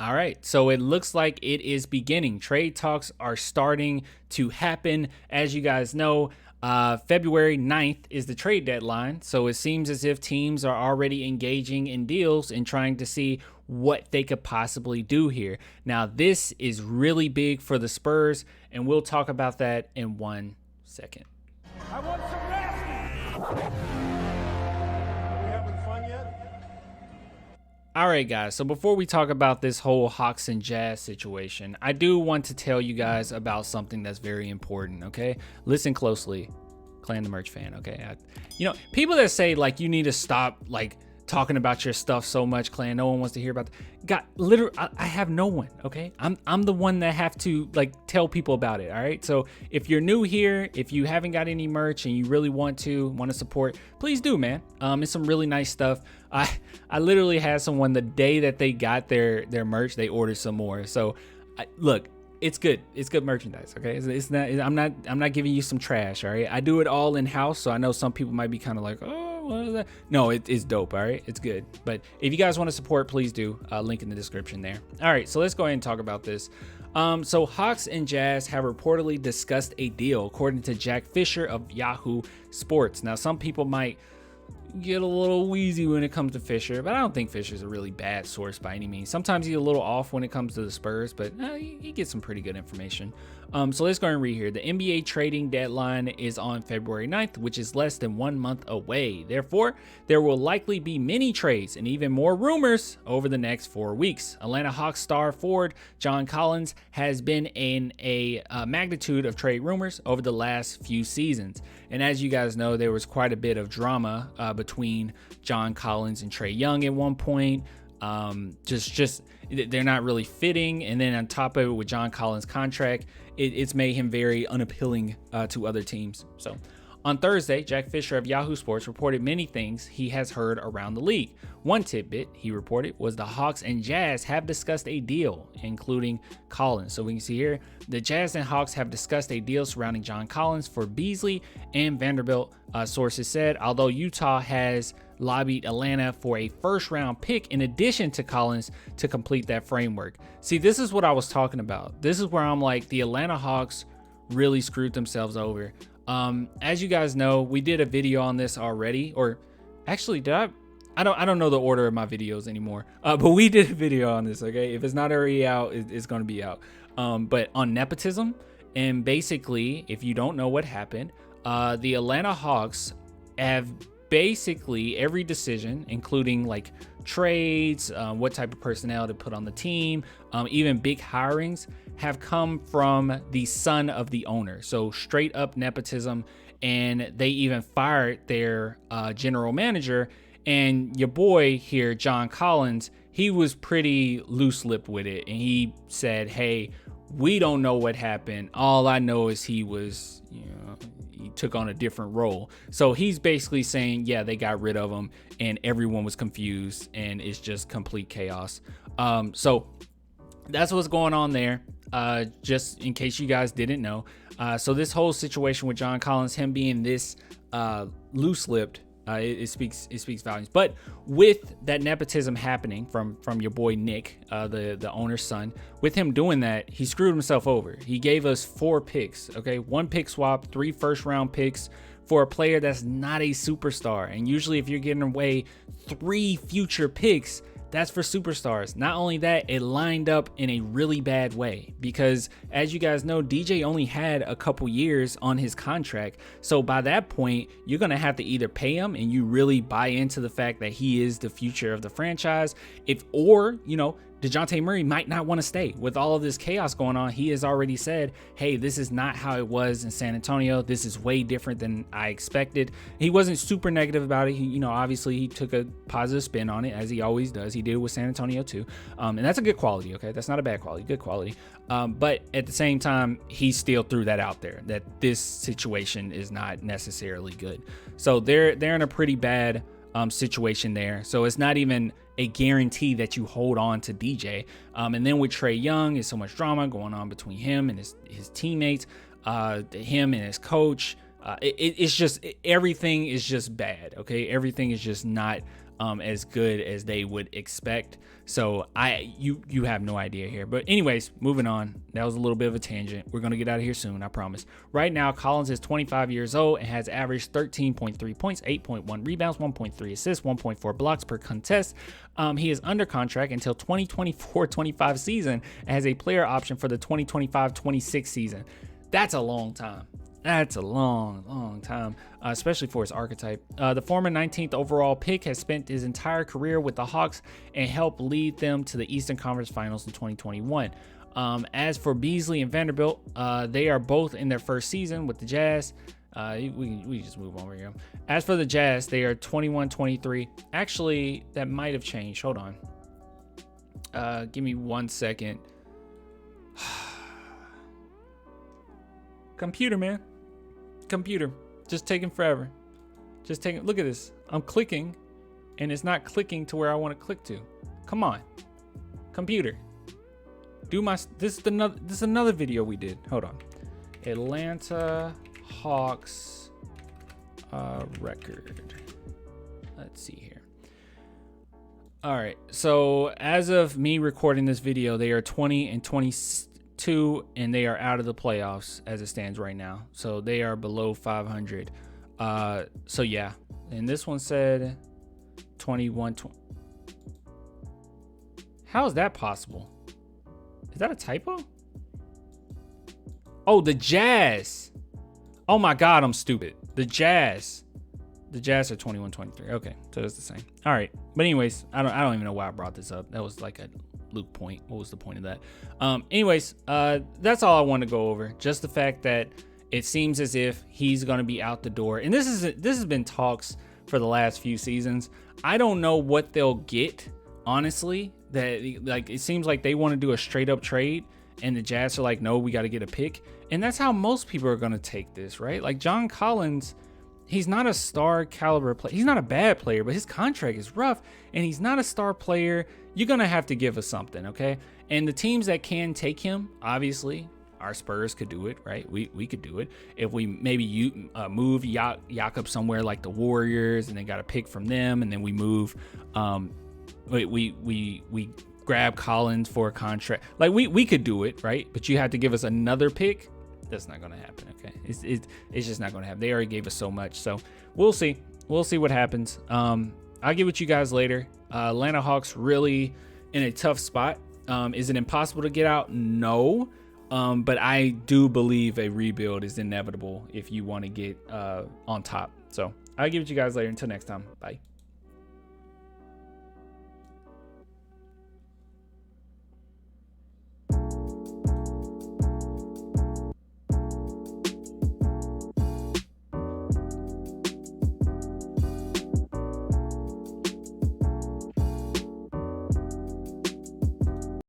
All right, so it looks like it is beginning. Trade talks are starting to happen. As you guys know, February 9th is the trade deadline. So it seems as if teams are already engaging in deals and trying to see what they could possibly do here. Now, this is really big for the Spurs, and we'll talk about that in 1 second. I want some nasty. Are we having fun yet? All right, guys. So before we talk about this whole Hawks and Jazz situation, I do want to tell you guys about something that's very important, okay? Listen closely, Clan the Merch fan, okay? People that say, like, you need to stop, like, talking about your stuff so much, Clan. No one wants to hear about literally, I have no one, okay? I'm the one that have to, like, tell people about it, all right? So if you're new here, if you haven't got any merch and you really want to support, please do, man. It's some really nice stuff. I literally had someone the day that they got their merch, they ordered some more. So look, it's good. It's good merchandise. Okay. It's not, I'm not giving you some trash. All right. I do it all in house. So I know some people might be kind of like, oh, what is that? No, it's dope. All right. It's good. But if you guys want to support, please do. Link in the description there. All right. So let's go ahead and talk about this. So Hawks and Jazz have reportedly discussed a deal, according to Jack Fisher of Yahoo Sports. Now, some people might get a little wheezy when it comes to Fisher, but I don't think Fisher's a really bad source by any means. Sometimes he's a little off when it comes to the Spurs, but he gets some pretty good information. So let's go and read here. The NBA trading deadline is on February 9th, which is less than 1 month away. Therefore, there will likely be many trades and even more rumors over the next 4 weeks. Atlanta Hawks star forward John Collins has been in a magnitude of trade rumors over the last few seasons. And as you guys know, there was quite a bit of drama between John Collins and Trae Young at one point. Just they're not really fitting, and then on top of it, with John Collins' contract, it's made him very unappealing to other teams. So on Thursday, Jack Fisher of Yahoo Sports reported many things he has heard around the league. One tidbit he reported was the Hawks and Jazz have discussed a deal, including Collins. So we can see here, the Jazz and Hawks have discussed a deal surrounding John Collins for Beasley and Vanderbilt. Sources said, although Utah has lobbied Atlanta for a first-round pick in addition to Collins to complete that framework. See, this is what I was talking about. This is where I'm like, the Atlanta Hawks really screwed themselves over. As you guys know, we did a video on this already, or actually I don't know the order of my videos anymore. But we did a video on this, okay? If it's not already out, it's going to be out. But on nepotism, and basically, if you don't know what happened, the Atlanta Hawks have basically every decision, including like trades, what type of personnel to put on the team, even big hirings, have come from the son of the owner. So straight up nepotism. And they even fired their general manager. And your boy here, John Collins, he was pretty loose-lipped with it. And he said, hey, we don't know what happened. All I know is he was, he took on a different role. So he's basically saying, yeah, they got rid of him and everyone was confused and it's just complete chaos. So that's what's going on there. Just in case you guys didn't know. So this whole situation with John Collins, him being this loose-lipped, it speaks volumes. But with that nepotism happening from your boy Nick, the owner's son, with him doing that, he screwed himself over. He gave us 4 picks, okay? 1 pick swap, 3 first-round picks for a player that's not a superstar. And usually if you're getting away 3 future picks, that's for superstars. Not only that, it lined up in a really bad way because, as you guys know, DJ only had a couple years on his contract. So by that point, you're going to have to either pay him and you really buy into the fact that he is the future of the franchise, or DeJounte Murray might not want to stay. With all of this chaos going on, he has already said, hey, this is not how it was in San Antonio. This is way different than I expected. He wasn't super negative about it. He, obviously he took a positive spin on it, as he always does. He did it with San Antonio too. And that's a good quality, okay? That's not a bad quality, good quality. But at the same time, he still threw that out there, that this situation is not necessarily good. So they're in a pretty bad situation there. So it's not even a guarantee that you hold on to DJ. And then with Trae Young, there's so much drama going on between him and his teammates, him and his coach. It's just, everything is just bad. Okay. Everything is just not as good as they would expect. So you have no idea here. But anyways, moving on. That was a little bit of a tangent. We're going to get out of here soon, I promise. Right now, Collins is 25 years old and has averaged 13.3 points, 8.1 rebounds, 1.3 assists, 1.4 blocks per contest. He is under contract until 2024-25 season and has a player option for the 2025-26 season. That's a long time. That's a long time, especially for his archetype. The former 19th overall pick has spent his entire career with the Hawks and helped lead them to the Eastern Conference Finals in 2021. As for Beasley and Vanderbilt, they are both in their first season with the Jazz. We just move over here. As for the Jazz, they are 21-23. Actually, that might have changed. Hold on. Give me 1 second. Computer, man. Computer. Just taking forever. Look at this. I'm clicking and it's not clicking to where I want to click to. Come on. Computer. This is another video we did. Hold on. Atlanta Hawks record. Let's see here. All right. So as of me recording this video, they are 20-22 and they are out of the playoffs as it stands right now. So they are below 500. So yeah. And this one said 21-20. How is that possible? Is that a typo? Oh, the Jazz. Oh my God, I'm stupid. The Jazz are 21-23. Okay, so it's the same. All right, but anyways, I don't even know why I brought this up. That was like a Luke point. What was the point of that? Anyways, that's all I want to go over. Just the fact that it seems as if he's going to be out the door, and this has been talks for the last few seasons. I don't know what they'll get, honestly. That like it seems like they want to do a straight up trade, and the Jazz are like, no, we got to get a pick, and that's how most people are going to take this, right? Like John Collins. He's not a star caliber player. He's not a bad player, but his contract is rough, and he's not a star player. You're going to have to give us something, okay? And the teams that can take him, obviously, our Spurs could do it, right? We could do it. If we maybe move Jakob somewhere like the Warriors and then got a pick from them, and then we move, we grab Collins for a contract. Like, we could do it, right? But you have to give us another pick. That's not going to happen, okay? It's just not going to happen. They already gave us so much. So we'll see. We'll see what happens. I'll get with you guys later. Atlanta Hawks really in a tough spot. Is it impossible to get out? No. But I do believe a rebuild is inevitable if you want to get on top. So I'll get with you guys later. Until next time. Bye.